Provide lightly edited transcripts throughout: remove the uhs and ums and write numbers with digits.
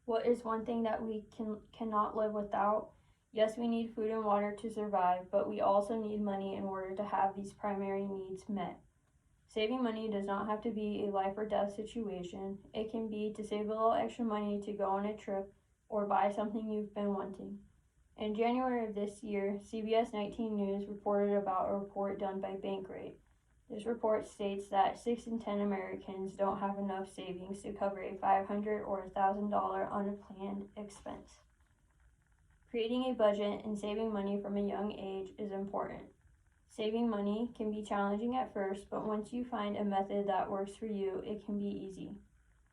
What is one thing that we cannot live without? Yes, we need food and water to survive, but we also need money in order to have these primary needs met. Saving money does not have to be a life or death situation. It can be to save a little extra money to go on a trip or buy something you've been wanting. In January of this year, CBS 19 News reported about a report done by Bankrate. This report states that 6 in 10 Americans don't have enough savings to cover a $500 or $1,000 unplanned expense. Creating a budget and saving money from a young age is important. Saving money can be challenging at first, but once you find a method that works for you, it can be easy.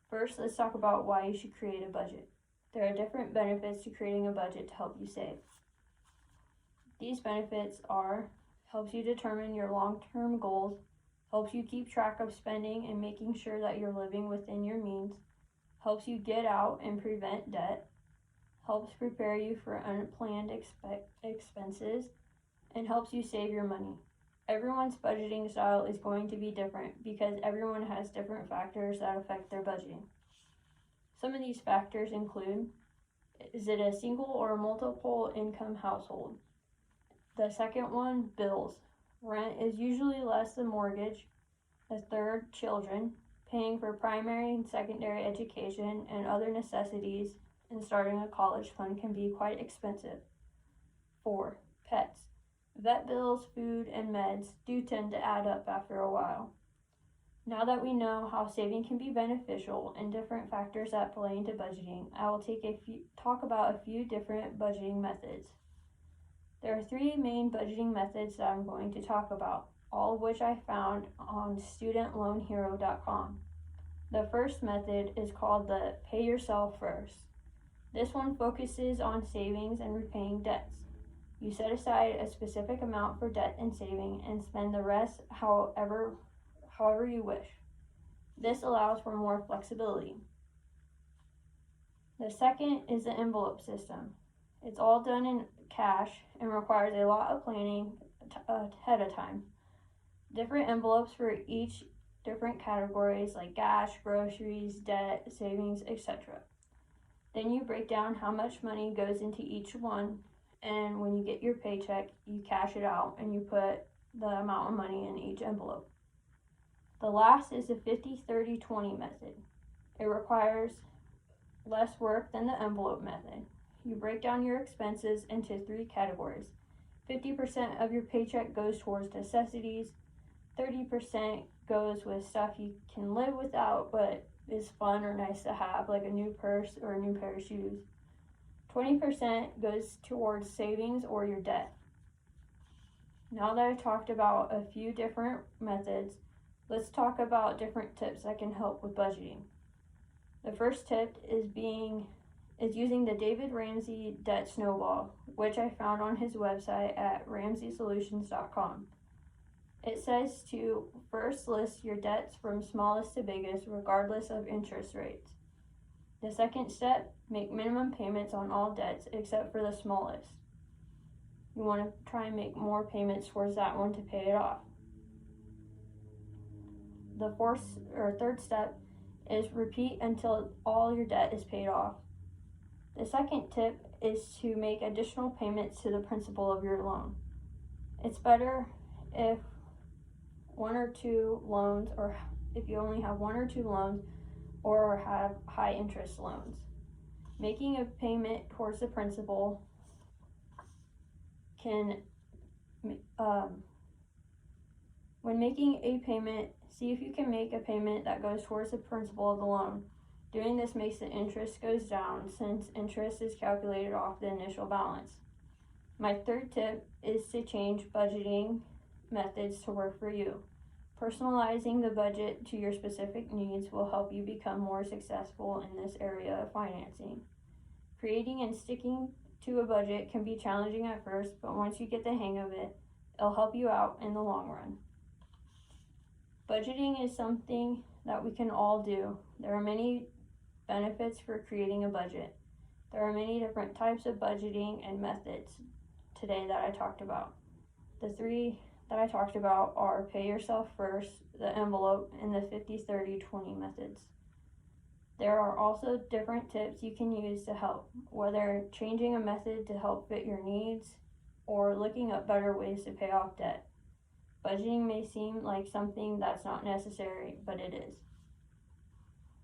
First, let's talk about why you should create a budget. There are different benefits to creating a budget to help you save. These benefits are helps you determine your long-term goals, helps you keep track of spending and making sure that you're living within your means, helps you get out and prevent debt, helps prepare you for unplanned expenses, and helps you save your money. Everyone's budgeting style is going to be different because everyone has different factors that affect their budgeting. Some of these factors include: is it a single or multiple income household? The second one, bills. Rent is usually less than mortgage. The third, children. Paying for primary and secondary education and other necessities and starting a college fund can be quite expensive. 4, pets. Vet bills, food, and meds do tend to add up after a while. Now that we know how saving can be beneficial and different factors that play into budgeting, I will talk about a few different budgeting methods. There are 3 main budgeting methods that I'm going to talk about, all of which I found on studentloanhero.com. The first method is called the Pay Yourself First. This one focuses on savings and repaying debts. You set aside a specific amount for debt and saving and spend the rest however you wish. This allows for more flexibility. The second is the envelope system. It's all done in cash and requires a lot of planning ahead of time. Different envelopes for each different categories like gas, groceries, debt, savings, etc. Then you break down how much money goes into each one, and when you get your paycheck, you cash it out and you put the amount of money in each envelope. The last is the 50-30-20 method. It requires less work than the envelope method. You break down your expenses into 3 categories. 50% of your paycheck goes towards necessities, 30% goes with stuff you can live without but is fun or nice to have, like a new purse or a new pair of shoes. 20% goes towards savings or your debt. Now that I've talked about a few different methods, let's talk about different tips that can help with budgeting. The first tip is using the David Ramsey Debt Snowball, which I found on his website at ramseysolutions.com. It says to first list your debts from smallest to biggest, regardless of interest rates. The second step, make minimum payments on all debts except for the smallest. You want to try and make more payments towards that one to pay it off. The third step is repeat until all your debt is paid off. The second tip is to make additional payments to the principal of your loan. It's better if one or two loans, or if you only have 1 or 2 loans, or have high interest loans. Making a payment towards the principal when making a payment, see if you can make a payment that goes towards the principal of the loan. Doing this makes the interest goes down since interest is calculated off the initial balance. My third tip is to change budgeting methods to work for you. Personalizing the budget to your specific needs will help you become more successful in this area of financing. Creating and sticking to a budget can be challenging at first, but once you get the hang of it, it'll help you out in the long run. Budgeting is something that we can all do. There are many benefits for creating a budget. There are many different types of budgeting and methods today that I talked about. The 3 that I talked about are Pay Yourself First, the envelope, and the 50-30-20 methods. There are also different tips you can use to help, whether changing a method to help fit your needs or looking up better ways to pay off debt. Budgeting may seem like something that's not necessary, but it is.